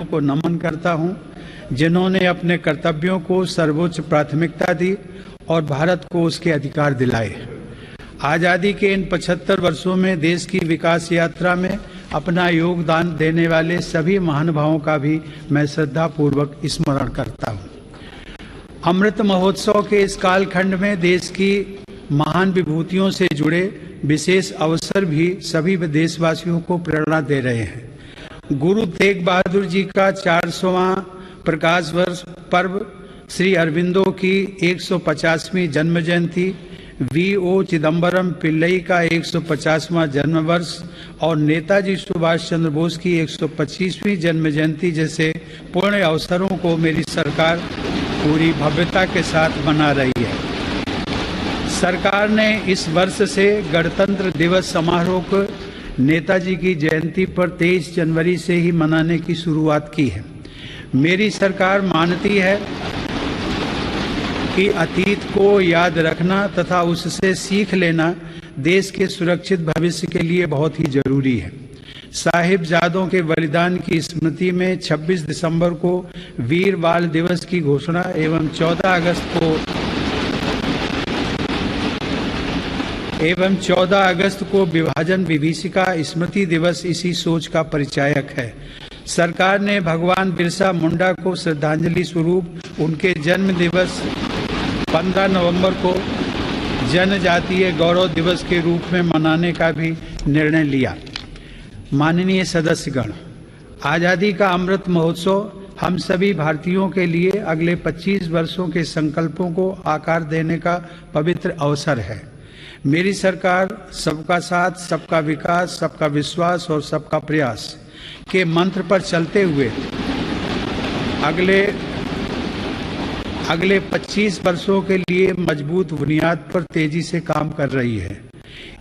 को नमन करता हूं, जिन्होंने अपने कर्तव्यों को सर्वोच्च प्राथमिकता दी और भारत को उसके अधिकार दिलाए। आजादी के इन 75 वर्षों में देश की विकास यात्रा में अपना योगदान देने वाले सभी महानुभावों का भी मैं श्रद्धापूर्वक स्मरण करता हूं। अमृत महोत्सव के इस कालखंड में देश की महान विभूतियों से जुड़े विशेष अवसर भी सभी देशवासियों को प्रेरणा दे रहे हैं। गुरु तेग बहादुर जी का 400वां प्रकाश वर्ष पर्व, श्री अरविंदो की 150वीं जन्म जयंती, वी.ओ. चिदम्बरम पिल्लई का 150वां जन्म वर्ष और नेताजी सुभाष चंद्र बोस की 125वीं जन्म जयंती जैसे पुण्य अवसरों को मेरी सरकार पूरी भव्यता के साथ मना रही है। सरकार ने इस वर्ष से गणतंत्र दिवस समारोह को नेताजी की जयंती पर 23 जनवरी से ही मनाने की शुरुआत की है। मेरी सरकार मानती है कि अतीत को याद रखना तथा उससे सीख लेना देश के सुरक्षित भविष्य के लिए बहुत ही जरूरी है। साहिबजादों के बलिदान की स्मृति में 26 दिसंबर को वीर बाल दिवस की घोषणा एवं 14 अगस्त को विभाजन विभीषिका स्मृति दिवस इसी सोच का परिचायक है। सरकार ने भगवान बिरसा मुंडा को श्रद्धांजलि स्वरूप उनके जन्म दिवस 15 नवंबर को जनजातीय गौरव दिवस के रूप में मनाने का भी निर्णय लिया। माननीय सदस्यगण, आजादी का अमृत महोत्सव हम सभी भारतीयों के लिए अगले 25 वर्षों के संकल्पों को आकार देने का पवित्र अवसर है। मेरी सरकार सबका साथ, सबका विकास, सबका विश्वास और सबका प्रयास के मंत्र पर चलते हुए अगले 25 वर्षों के लिए मजबूत बुनियाद पर तेजी से काम कर रही है।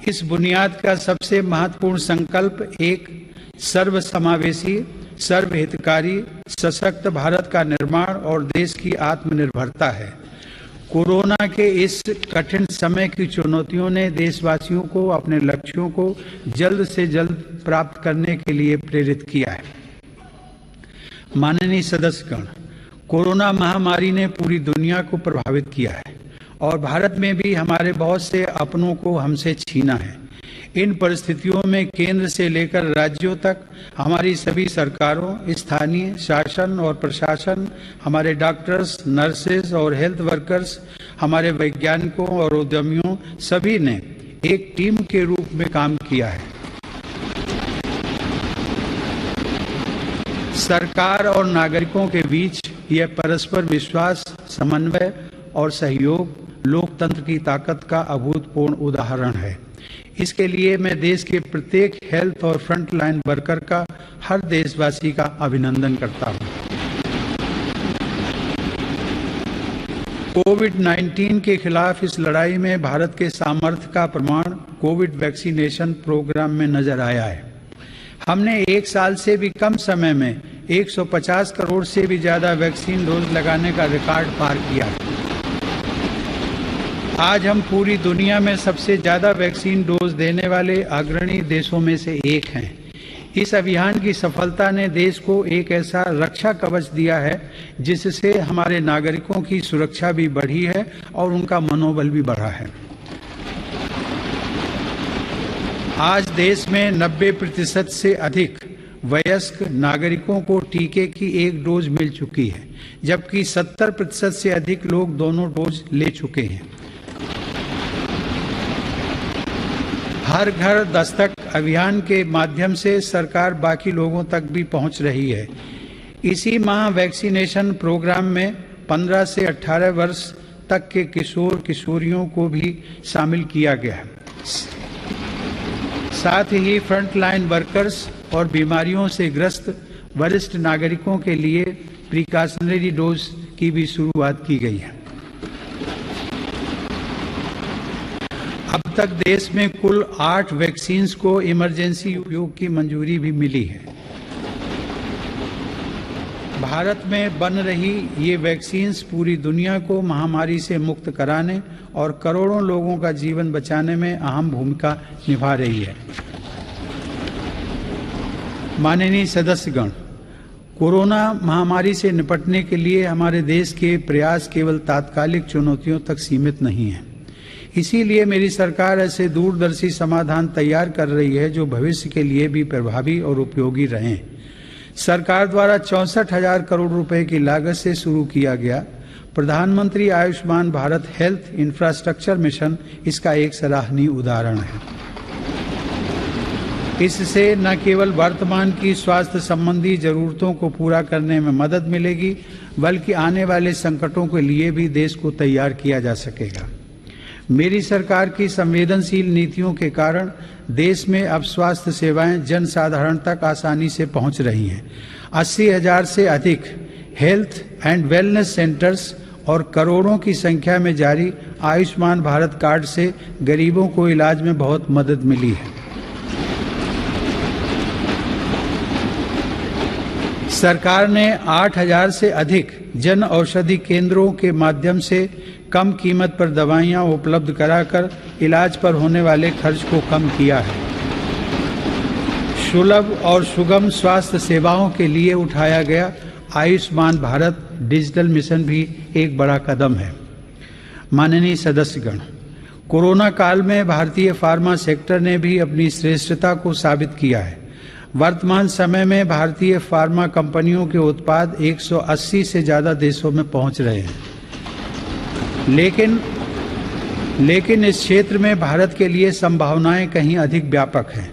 इस बुनियाद का सबसे महत्वपूर्ण संकल्प एक सर्वसमावेशी, सर्वहितकारी, सशक्त भारत का निर्माण और देश की आत्मनिर्भरता है। कोरोना के इस कठिन समय की चुनौतियों ने देशवासियों को अपने लक्ष्यों को जल्द से जल्द प्राप्त करने के लिए प्रेरित किया है। माननीय सदस्यगण, कोरोना महामारी ने पूरी दुनिया को प्रभावित किया है और भारत में भी हमारे बहुत से अपनों को हमसे छीना है। इन परिस्थितियों में केंद्र से लेकर राज्यों तक हमारी सभी सरकारों, स्थानीय शासन और प्रशासन, हमारे डॉक्टर्स, नर्सेज और हेल्थ वर्कर्स, हमारे वैज्ञानिकों और उद्यमियों सभी ने एक टीम के रूप में काम किया है। सरकार और नागरिकों के बीच यह परस्पर विश्वास, समन्वय और सहयोग लोकतंत्र की ताकत का अभूतपूर्व उदाहरण है। इसके लिए मैं देश के प्रत्येक हेल्थ और फ्रंट लाइन वर्कर का, हर देशवासी का अभिनंदन करता हूं। कोविड-19 के खिलाफ इस लड़ाई में भारत के सामर्थ्य का प्रमाण कोविड वैक्सीनेशन प्रोग्राम में नजर आया है। हमने 1 साल से भी कम समय में 150 करोड़ से भी ज्यादा वैक्सीन डोज लगाने का रिकॉर्ड पार किया है। आज हम पूरी दुनिया में सबसे ज्यादा वैक्सीन डोज देने वाले अग्रणी देशों में से एक हैं। इस अभियान की सफलता ने देश को एक ऐसा रक्षा कवच दिया है जिससे हमारे नागरिकों की सुरक्षा भी बढ़ी है और उनका मनोबल भी बढ़ा है। आज देश में 90% से अधिक वयस्क नागरिकों को टीके की 1 डोज मिल चुकी है, जबकि 70% से अधिक लोग दोनों डोज ले चुके हैं। हर घर दस्तक अभियान के माध्यम से सरकार बाकी लोगों तक भी पहुंच रही है। इसी माह वैक्सीनेशन प्रोग्राम में 15 से 18 वर्ष तक के किशोर किशोरियों को भी शामिल किया गया है। साथ ही फ्रंट लाइन वर्कर्स और बीमारियों से ग्रस्त वरिष्ठ नागरिकों के लिए प्रिकॉशनरी डोज की भी शुरुआत की गई है। अब तक देश में कुल 8 वैक्सीन्स को इमरजेंसी उपयोग की मंजूरी भी मिली है। भारत में बन रही ये वैक्सीन्स पूरी दुनिया को महामारी से मुक्त कराने और करोड़ों लोगों का जीवन बचाने में अहम भूमिका निभा रही है। माननीय सदस्यगण, कोरोना महामारी से निपटने के लिए हमारे देश के प्रयास केवल तात्कालिक चुनौतियों तक सीमित नहीं हैं। इसीलिए मेरी सरकार ऐसे दूरदर्शी समाधान तैयार कर रही है जो भविष्य के लिए भी प्रभावी और उपयोगी रहें। सरकार द्वारा 64,000 करोड़ रुपए की लागत से शुरू किया गया प्रधानमंत्री Ayushman Bharat health infrastructure mission इसका एक सराहनीय उदाहरण है। इससे न केवल वर्तमान की स्वास्थ्य संबंधी जरूरतों को पूरा करने में मदद मिलेगी, बल्कि आने वाले संकटों के लिए भी देश को तैयार किया जा सकेगा। मेरी सरकार की संवेदनशील नीतियों के कारण देश में अब स्वास्थ्य सेवाएं जन साधारण तक आसानी से पहुंच रही हैं। 80,000 से अधिक हेल्थ एंड वेलनेस सेंटर्स और करोड़ों की संख्या में जारी आयुष्मान भारत कार्ड से गरीबों को इलाज में बहुत मदद मिली है। सरकार ने 8,000 से अधिक जन औषधि केंद्रों के माध्यम से कम कीमत पर दवाइयां उपलब्ध कराकर इलाज पर होने वाले खर्च को कम किया है। सुलभ और सुगम स्वास्थ्य सेवाओं के लिए उठाया गया आयुष्मान भारत डिजिटल मिशन भी एक बड़ा कदम है। माननीय सदस्यगण, कोरोना काल में भारतीय फार्मा सेक्टर ने भी अपनी श्रेष्ठता को साबित किया है। वर्तमान समय में भारतीय फार्मा कंपनियों के उत्पाद 180 से ज्यादा देशों में पहुंच रहे हैं। लेकिन इस क्षेत्र में भारत के लिए संभावनाएं कहीं अधिक व्यापक हैं।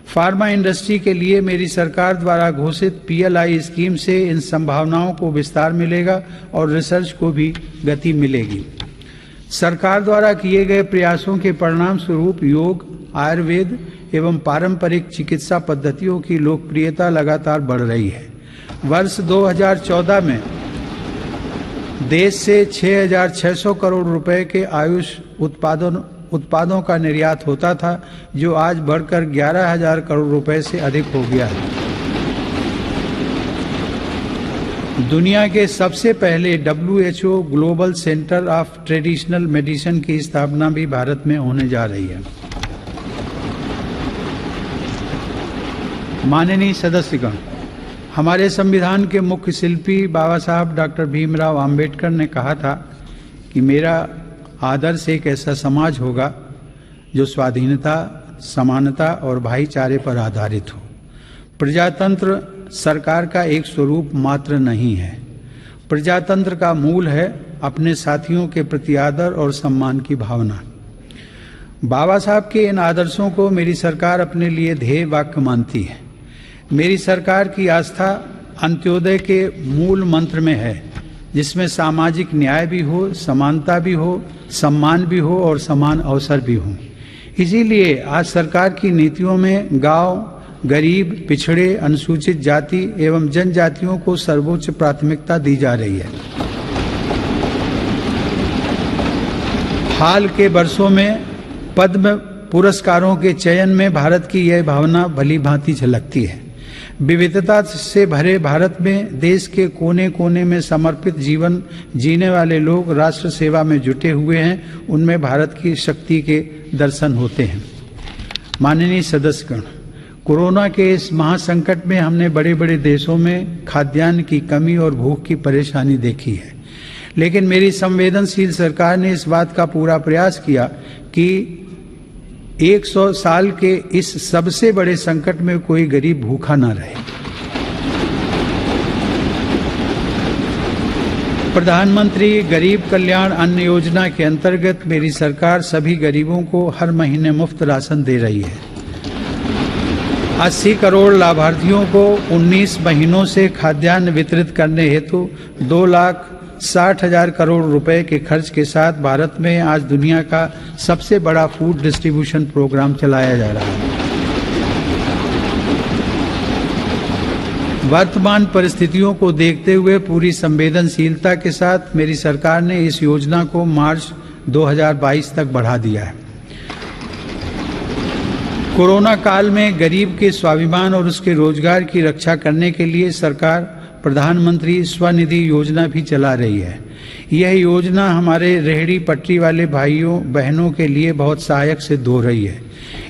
फार्मा इंडस्ट्री के लिए मेरी सरकार द्वारा घोषित PLI स्कीम से इन संभावनाओं को विस्तार मिलेगा और रिसर्च को भी गति मिलेगी। सरकार द्वारा किए गए प्रयासों के परिणाम स्वरूप योग, आयुर्वेद एवं पारंपरिक चिकित्सा पद्धतियों की लोकप्रियता लगातार बढ़ रही है। वर्ष 2014 में देश से 6,600 करोड़ रुपए के आयुष उत्पादों का निर्यात होता था, जो आज बढ़कर 11,000 करोड़ रुपए से अधिक हो गया है। दुनिया के सबसे पहले WHO global centre of traditional medicine की स्थापना भी भारत में होने जा रही है। माननीय सदस्यगण, हमारे संविधान के मुख्य शिल्पी बाबा साहब डॉक्टर भीमराव अंबेडकर ने कहा था कि मेरा आदर्श एक ऐसा समाज होगा जो स्वाधीनता, समानता और भाईचारे पर आधारित हो। प्रजातंत्र सरकार का एक स्वरूप मात्र नहीं है। प्रजातंत्र का मूल है अपने साथियों के प्रति आदर और सम्मान की भावना। बाबा साहब के इन आदर्शों को मेरी सरकार अपने लिए ध्येय वाक्य मानती है। मेरी सरकार की आस्था अंत्योदय के मूल मंत्र में है, जिसमें सामाजिक न्याय भी हो, समानता भी हो, सम्मान भी हो और समान अवसर भी हो। इसीलिए आज सरकार की नीतियों में गांव, गरीब, पिछड़े, अनुसूचित जाति एवं जनजातियों को सर्वोच्च प्राथमिकता दी जा रही है। हाल के वर्षों में पद्म पुरस्कारों के चयन में भारत की यह भावना भली भांति झलकती है। विविधता से भरे भारत में देश के कोने कोने में समर्पित जीवन जीने वाले लोग राष्ट्र सेवा में जुटे हुए हैं। उनमें भारत की शक्ति के दर्शन होते हैं। माननीय सदस्यगण, कोरोना के इस महासंकट में हमने बड़े बड़े देशों में खाद्यान्न की कमी और भूख की परेशानी देखी है, लेकिन मेरी संवेदनशील सरकार ने इस बात का पूरा प्रयास किया कि 100 साल के इस सबसे बड़े संकट में कोई गरीब भूखा ना रहे। प्रधानमंत्री गरीब कल्याण अन्न योजना के अंतर्गत मेरी सरकार सभी गरीबों को हर महीने मुफ्त राशन दे रही है। 80 करोड़ लाभार्थियों को 19 महीनों से खाद्यान्न वितरित करने हेतु 2,60,000 करोड़ रुपए के खर्च के साथ भारत में आज दुनिया का सबसे बड़ा फूड डिस्ट्रीब्यूशन प्रोग्राम चलाया जा रहा है। वर्तमान परिस्थितियों को देखते हुए पूरी संवेदनशीलता के साथ मेरी सरकार ने इस योजना को मार्च 2022 तक बढ़ा दिया है। कोरोना काल में गरीब के स्वाभिमान और उसके रोजगार की रक्षा करने के लिए सरकार प्रधानमंत्री स्वनिधि योजना भी चला रही है। यह योजना हमारे रेहड़ी पटरी वाले भाइयों बहनों के लिए बहुत सहायक सिद्ध हो रही है।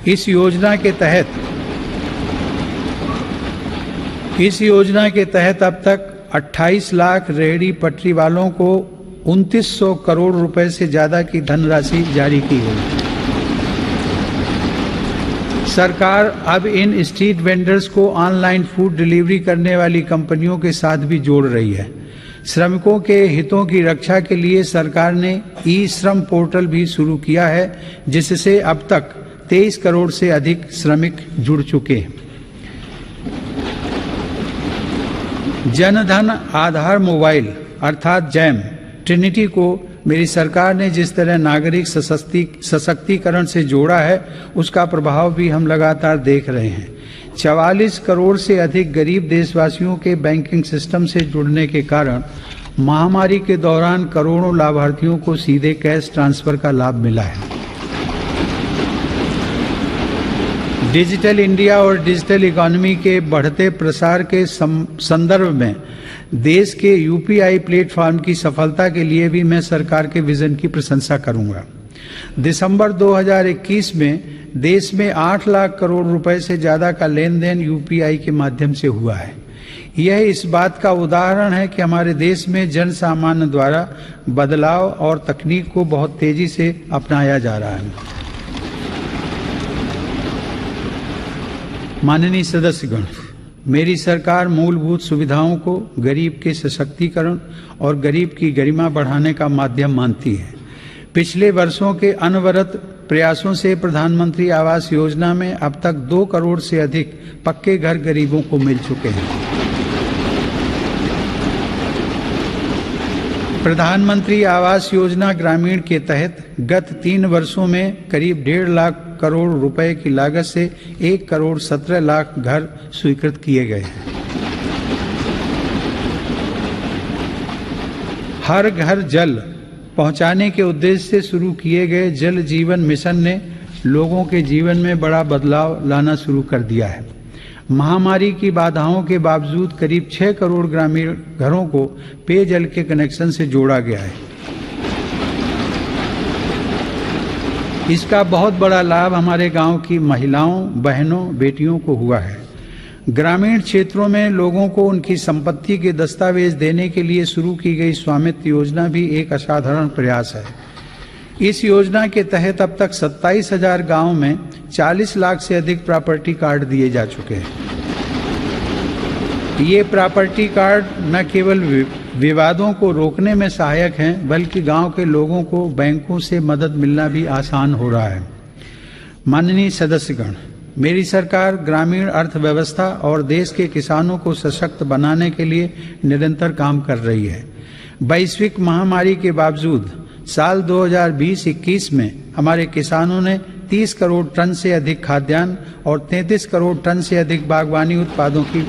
इस योजना के तहत अब तक 28 लाख रेहड़ी पटरी वालों को 2900 करोड़ रुपए से ज्यादा की धनराशि जारी की गई। सरकार अब इन स्ट्रीट वेंडर्स को ऑनलाइन फूड डिलीवरी करने वाली कंपनियों के साथ भी जोड़ रही है। श्रमिकों के हितों की रक्षा के लिए सरकार ने ई श्रम पोर्टल भी शुरू किया है, जिससे अब तक 23 करोड़ से अधिक श्रमिक जुड़ चुके हैं। जनधन आधार मोबाइल अर्थात जैम ट्रिनिटी को मेरी सरकार ने जिस तरह नागरिक सशक्तिकरण से जोड़ा है, उसका प्रभाव भी हम लगातार देख रहे हैं। 44 करोड़ से अधिक गरीब देशवासियों के बैंकिंग सिस्टम से जुड़ने के कारण महामारी के दौरान करोड़ों लाभार्थियों को सीधे कैश ट्रांसफर का लाभ मिला है। डिजिटल इंडिया और डिजिटल इकोनॉमी के बढ़ते प्रसार के संदर्भ में देश के यूपीआई प्लेटफॉर्म की सफलता के लिए भी मैं सरकार के विजन की प्रशंसा करूंगा। दिसंबर 2021 में देश में 8 लाख करोड़ रुपए से ज्यादा का लेन देन यूपीआई के माध्यम से हुआ है। यह इस बात का उदाहरण है कि हमारे देश में जन सामान्य द्वारा बदलाव और तकनीक को बहुत तेजी से अपनाया जा रहा है। माननीय सदस्यगण, मेरी सरकार मूलभूत सुविधाओं को गरीब के सशक्तिकरण और गरीब की गरिमा बढ़ाने का माध्यम मानती है। पिछले वर्षों के अनवरत प्रयासों से प्रधानमंत्री आवास योजना में अब तक 2 करोड़ से अधिक पक्के घर गरीबों को मिल चुके हैं। प्रधानमंत्री आवास योजना ग्रामीण के तहत गत 3 वर्षों में करीब 1.5 लाख करोड़ रुपए की लागत से 1 करोड़ 17 लाख घर स्वीकृत किए गए हैं। हर घर जल पहुंचाने के उद्देश्य से शुरू किए गए जल जीवन मिशन ने लोगों के जीवन में बड़ा बदलाव लाना शुरू कर दिया है। महामारी की बाधाओं के बावजूद करीब 6 करोड़ ग्रामीण घरों को पेयजल के कनेक्शन से जोड़ा गया है। इसका बहुत बड़ा लाभ हमारे गांव की महिलाओं, बहनों, बेटियों को हुआ है। ग्रामीण क्षेत्रों में लोगों को उनकी संपत्ति के दस्तावेज देने के लिए शुरू की गई स्वामित्व योजना भी एक असाधारण प्रयास है। इस योजना के तहत अब तक 27,000 गांवों में 40 लाख से अधिक प्रॉपर्टी कार्ड दिए जा चुके हैं। ये प्रॉपर्टी कार्ड न केवल विवादों को रोकने में सहायक हैं, बल्कि गांव के लोगों को बैंकों से मदद मिलना भी आसान हो रहा है। माननीय सदस्यगण, मेरी सरकार ग्रामीण अर्थव्यवस्था और देश के किसानों को सशक्त बनाने के लिए निरंतर काम कर रही है। वैश्विक महामारी के बावजूद साल 2020-21 में हमारे किसानों ने 30 करोड़ टन से अधिक खाद्यान्न और 33 करोड़ टन से अधिक बागवानी उत्पादों की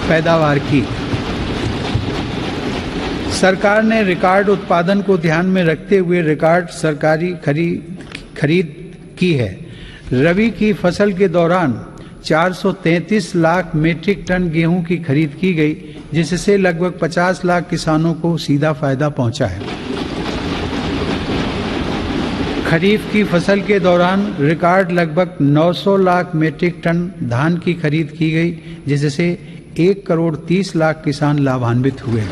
पैदावार की। सरकार ने रिकॉर्ड उत्पादन को ध्यान में रखते हुए रिकॉर्ड सरकारी खरीद की है। रबी की फसल के दौरान 433 लाख मीट्रिक टन गेहूं की खरीद की गई, जिससे लगभग 50 लाख किसानों को सीधा फायदा पहुंचा है। खरीफ की फसल के दौरान रिकॉर्ड लगभग 900 लाख मीट्रिक टन धान की खरीद की गई, जिससे 1 करोड़ 30 लाख किसान लाभान्वित हुए।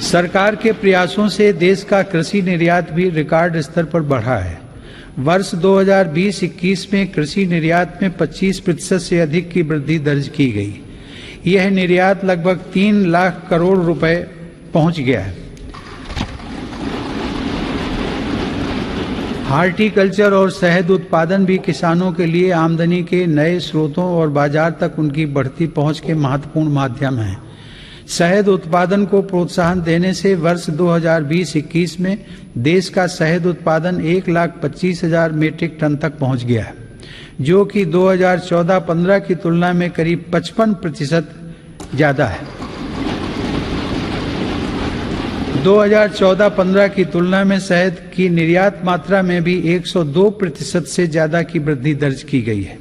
सरकार के प्रयासों से देश का कृषि निर्यात भी रिकॉर्ड स्तर पर बढ़ा है। वर्ष 2020-21 में कृषि निर्यात में 25% से अधिक की वृद्धि दर्ज की गई। यह निर्यात लगभग 3 लाख करोड़ रुपए पहुंच गया है। हार्टिकल्चर और शहद उत्पादन भी किसानों के लिए आमदनी के नए स्रोतों और बाजार तक उनकी बढ़ती पहुंच के महत्वपूर्ण माध्यम हैं। शहद उत्पादन को प्रोत्साहन देने से वर्ष 2020-21 में देश का शहद उत्पादन 1,25,000 मीट्रिक टन तक पहुंच गया है, जो कि 2014-15 की तुलना में करीब 55% ज्यादा है। 2014-15 की तुलना में शहद की निर्यात मात्रा में भी 102% से ज्यादा की वृद्धि दर्ज की गई है।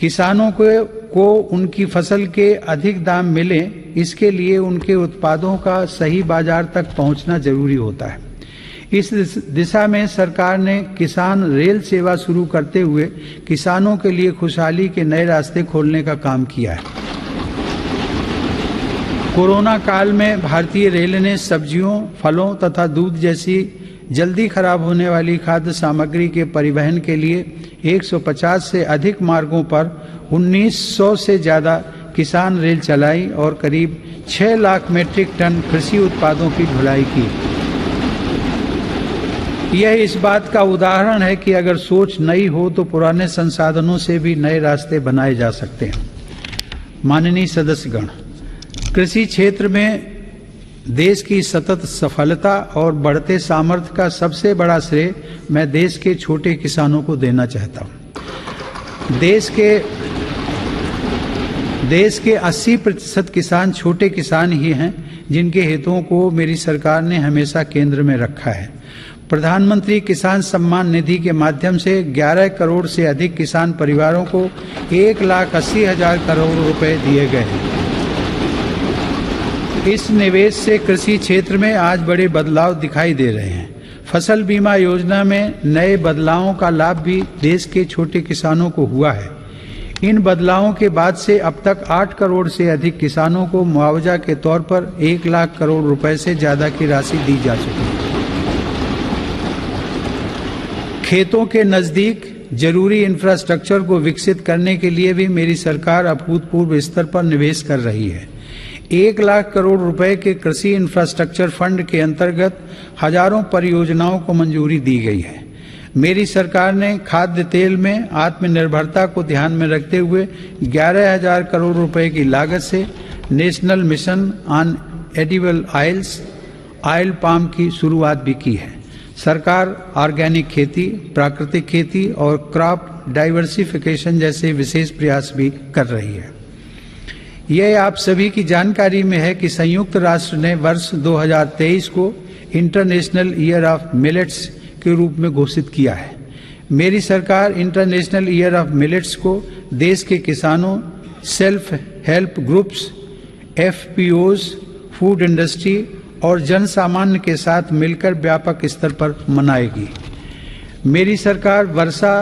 किसानों को उनकी फसल के अधिक दाम मिले, इसके लिए उनके उत्पादों का सही बाजार तक पहुंचना जरूरी होता है। इस दिशा में सरकार ने किसान रेल सेवा शुरू करते हुए किसानों के लिए खुशहाली के नए रास्ते खोलने का काम किया है। कोरोना काल में भारतीय रेल ने सब्जियों, फलों तथा दूध जैसी जल्दी खराब होने वाली खाद्य सामग्री के परिवहन के लिए 150 से अधिक मार्गों पर 1900 से ज़्यादा किसान रेल चलाई और करीब 6 लाख मीट्रिक टन कृषि उत्पादों की ढुलाई की। यह इस बात का उदाहरण है कि अगर सोच नई हो तो पुराने संसाधनों से भी नए रास्ते बनाए जा सकते हैं। माननीय सदस्यगण, कृषि क्षेत्र में देश की सतत सफलता और बढ़ते सामर्थ्य का सबसे बड़ा श्रेय मैं देश के छोटे किसानों को देना चाहता हूँ। देश के 80% किसान छोटे किसान ही हैं, जिनके हितों को मेरी सरकार ने हमेशा केंद्र में रखा है। प्रधानमंत्री किसान सम्मान निधि के माध्यम से 11 करोड़ से अधिक किसान परिवारों को 1,80,000 करोड़ रुपए दिए गए हैं। इस निवेश से कृषि क्षेत्र में आज बड़े बदलाव दिखाई दे रहे हैं। फसल बीमा योजना में नए बदलावों का लाभ भी देश के छोटे किसानों को हुआ है। इन बदलावों के बाद से अब तक 8 करोड़ से अधिक किसानों को मुआवजा के तौर पर 1 लाख करोड़ रुपए से ज्यादा की राशि दी जा चुकी है। खेतों के नजदीक जरूरी इंफ्रास्ट्रक्चर को विकसित करने के लिए भी मेरी सरकार अभूतपूर्व स्तर पर निवेश कर रही है। 1 लाख करोड़ रुपए के कृषि इंफ्रास्ट्रक्चर फंड के अंतर्गत हजारों परियोजनाओं को मंजूरी दी गई है। मेरी सरकार ने खाद्य तेल में आत्मनिर्भरता को ध्यान में रखते हुए 11,000 करोड़ रुपए की लागत से national mission on edible oils, oil palm की शुरुआत भी की है। सरकार ऑर्गेनिक खेती, प्राकृतिक खेती और क्रॉप डाइवर्सिफिकेशन जैसे विशेष प्रयास भी कर रही है। यह आप सभी की जानकारी में है कि संयुक्त राष्ट्र ने वर्ष 2023 को इंटरनेशनल ईयर ऑफ मिलेट्स के रूप में घोषित किया है। मेरी सरकार इंटरनेशनल ईयर ऑफ मिलेट्स को देश के किसानों, self help groups, FPOs, food industry और जन सामान्य के साथ मिलकर व्यापक स्तर पर मनाएगी। मेरी सरकार वर्षा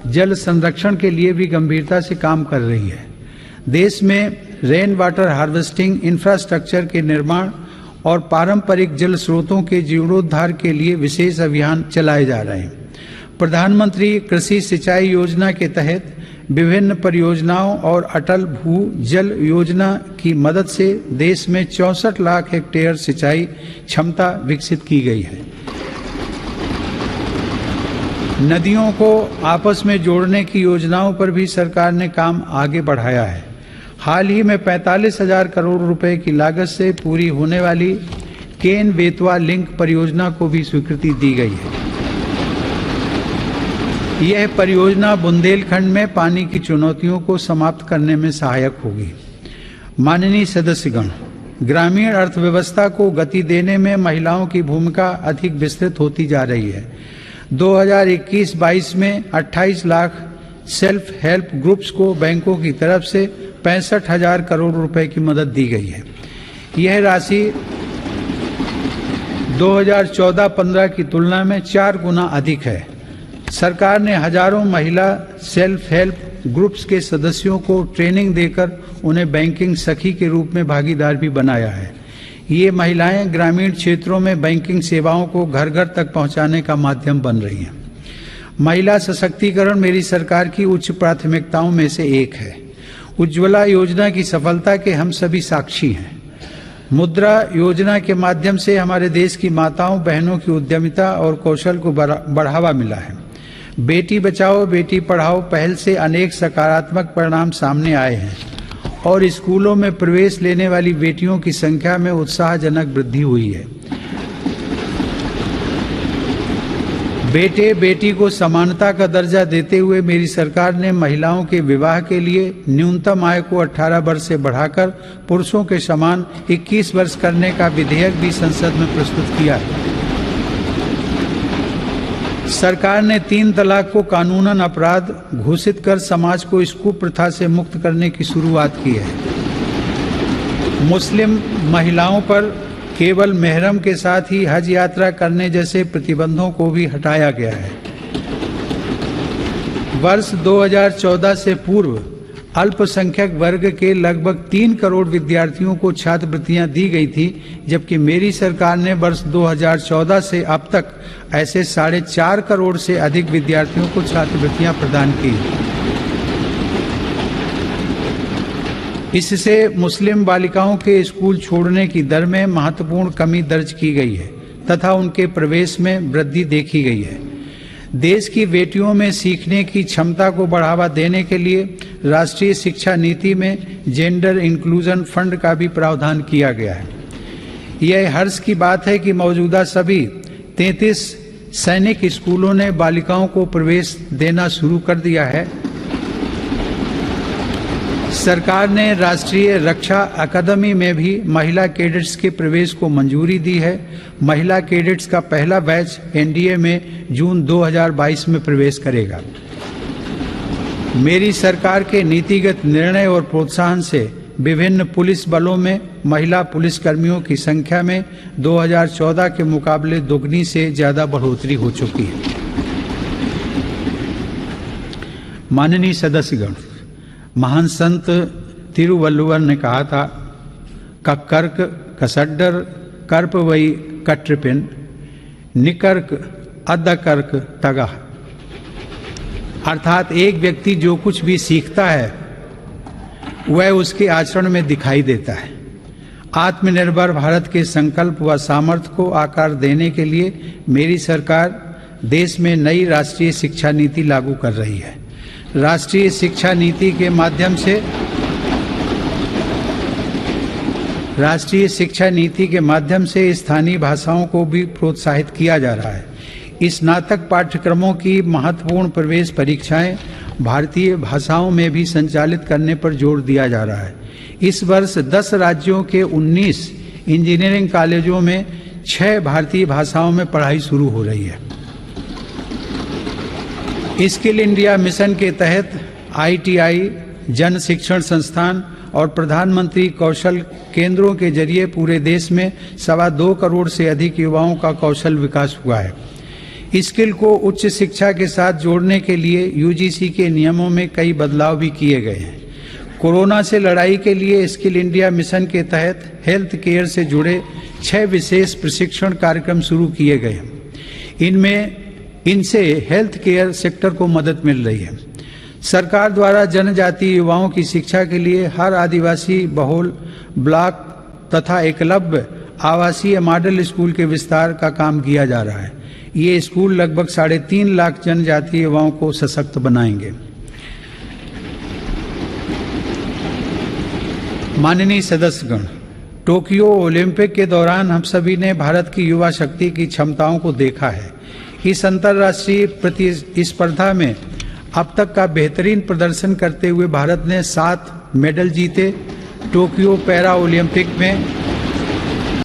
जल संरक्षण के लिए भी गंभीरता से काम कर रही है। देश में रेन वाटर हार्वेस्टिंग इंफ्रास्ट्रक्चर के निर्माण और पारंपरिक जल स्रोतों के जीर्णोद्धार के लिए विशेष अभियान चलाए जा रहे हैं। प्रधानमंत्री कृषि सिंचाई योजना के तहत विभिन्न परियोजनाओं और अटल भू जल योजना की मदद से देश में 64 लाख हेक्टेयर सिंचाई क्षमता विकसित की गई है। नदियों को आपस में जोड़ने की योजनाओं पर भी सरकार ने काम आगे बढ़ाया है। हाल ही में 45,000 करोड़ रुपए की लागत से पूरी होने वाली केन बेतवा लिंक परियोजना को भी स्वीकृति दी गई है। यह परियोजना बुंदेलखंड में पानी की चुनौतियों को समाप्त करने में सहायक होगी। माननीय सदस्यगण, ग्रामीण अर्थव्यवस्था को गति देने में महिलाओं की भूमिका अधिक विस्तृत होती जा रही है। 2021-22 में 28 लाख सेल्फ हेल्प ग्रुप्स को बैंकों की तरफ से 65,000 करोड़ रुपए की मदद दी गई है। यह राशि 2014-15 की तुलना में 4 गुना अधिक है। सरकार ने हजारों महिला सेल्फ हेल्प ग्रुप्स के सदस्यों को ट्रेनिंग देकर उन्हें बैंकिंग सखी के रूप में भागीदार भी बनाया है। ये महिलाएं ग्रामीण क्षेत्रों में बैंकिंग सेवाओं को घर घर तक पहुंचाने का माध्यम बन रही हैं। महिला सशक्तिकरण मेरी सरकार की उच्च प्राथमिकताओं में से एक है। उज्ज्वला योजना की सफलता के हम सभी साक्षी हैं। मुद्रा योजना के माध्यम से हमारे देश की माताओं बहनों की उद्यमिता और कौशल को बढ़ावा मिला है। बेटी बचाओ बेटी पढ़ाओ पहल से अनेक सकारात्मक परिणाम सामने आए हैं और स्कूलों में प्रवेश लेने वाली बेटियों की संख्या में उत्साहजनक वृद्धि हुई है। बेटे बेटी को समानता का दर्जा देते हुए मेरी सरकार ने महिलाओं के विवाह के लिए न्यूनतम आय को 18 वर्ष से बढ़ाकर पुरुषों के समान 21 वर्ष करने का विधेयक भी संसद में प्रस्तुत किया है। सरकार ने 3 तलाक को कानूनन अपराध घोषित कर समाज को इस कुप्रथा से मुक्त करने की शुरुआत की है। मुस्लिम महिलाओं पर केवल मेहरम के साथ ही हज यात्रा करने जैसे प्रतिबंधों को भी हटाया गया है। वर्ष 2014 से पूर्व अल्पसंख्यक वर्ग के लगभग 3 करोड़ विद्यार्थियों को छात्रवृत्तियां दी गई थी, जबकि मेरी सरकार ने वर्ष 2014 से अब तक ऐसे 4.5 करोड़ से अधिक विद्यार्थियों को छात्रवृत्तियां प्रदान की। इससे मुस्लिम बालिकाओं के स्कूल छोड़ने की दर में महत्वपूर्ण कमी दर्ज की गई है तथा उनके प्रवेश में वृद्धि देखी गई है। देश की बेटियों में सीखने की क्षमता को बढ़ावा देने के लिए राष्ट्रीय शिक्षा नीति में जेंडर इंक्लूजन फंड का भी प्रावधान किया गया है। यह हर्ष की बात है कि मौजूदा सभी 33 सैनिक स्कूलों ने बालिकाओं को प्रवेश देना शुरू कर दिया है। सरकार ने राष्ट्रीय रक्षा अकादमी में भी महिला कैडेट्स के प्रवेश को मंजूरी दी है। महिला कैडेट्स का पहला बैच एनडीए में जून 2022 में प्रवेश करेगा। मेरी सरकार के नीतिगत निर्णय और प्रोत्साहन से विभिन्न पुलिस बलों में महिला पुलिसकर्मियों की संख्या में 2014 के मुकाबले दोगुनी से ज्यादा बढ़ोतरी हो चुकी है। माननीय सदस्यगण, महान संत तिरुवल्लुवर ने कहा था, कक्कर्क कसड्डर कर्प वही कट्रपिन निकर्क अद्धकर्क तगा। अर्थात एक व्यक्ति जो कुछ भी सीखता है वह उसके आचरण में दिखाई देता है। आत्मनिर्भर भारत के संकल्प व सामर्थ्य को आकार देने के लिए मेरी सरकार देश में नई राष्ट्रीय शिक्षा नीति लागू कर रही है। राष्ट्रीय शिक्षा नीति के माध्यम से स्थानीय भाषाओं को भी प्रोत्साहित किया जा रहा है। स्नातक पाठ्यक्रमों की महत्वपूर्ण प्रवेश परीक्षाएं भारतीय भाषाओं में भी संचालित करने पर जोर दिया जा रहा है। इस वर्ष 10 राज्यों के 19 इंजीनियरिंग कॉलेजों में 6 भारतीय भाषाओं में पढ़ाई शुरू हो रही है। स्किल इंडिया मिशन के तहत ITI, जन शिक्षण संस्थान और प्रधानमंत्री कौशल केंद्रों के जरिए पूरे देश में 2.25 करोड़ से अधिक युवाओं का कौशल विकास हुआ है। स्किल को उच्च शिक्षा के साथ जोड़ने के लिए UGC के नियमों में कई बदलाव भी किए गए हैं। कोरोना से लड़ाई के लिए स्किल इंडिया मिशन के तहत हेल्थ केयर से जुड़े 6 विशेष प्रशिक्षण कार्यक्रम शुरू किए गए हैं। इनसे हेल्थ केयर सेक्टर को मदद मिल रही है। सरकार द्वारा जनजातीय युवाओं की शिक्षा के लिए हर आदिवासी बहुल ब्लॉक तथा एकलव्य आवासीय मॉडल स्कूल के विस्तार का काम किया जा रहा है। ये स्कूल लगभग 3.5 लाख जनजातीय युवाओं को सशक्त बनाएंगे। माननीय सदस्यगण, टोक्यो ओलंपिक के दौरान हम सभी ने भारत की युवा शक्ति की क्षमताओं को देखा है। इस अंतर्राष्ट्रीय प्रतिस्पर्धा में अब तक का बेहतरीन प्रदर्शन करते हुए भारत ने 7 मेडल जीते। टोक्यो पैरा ओलंपिक में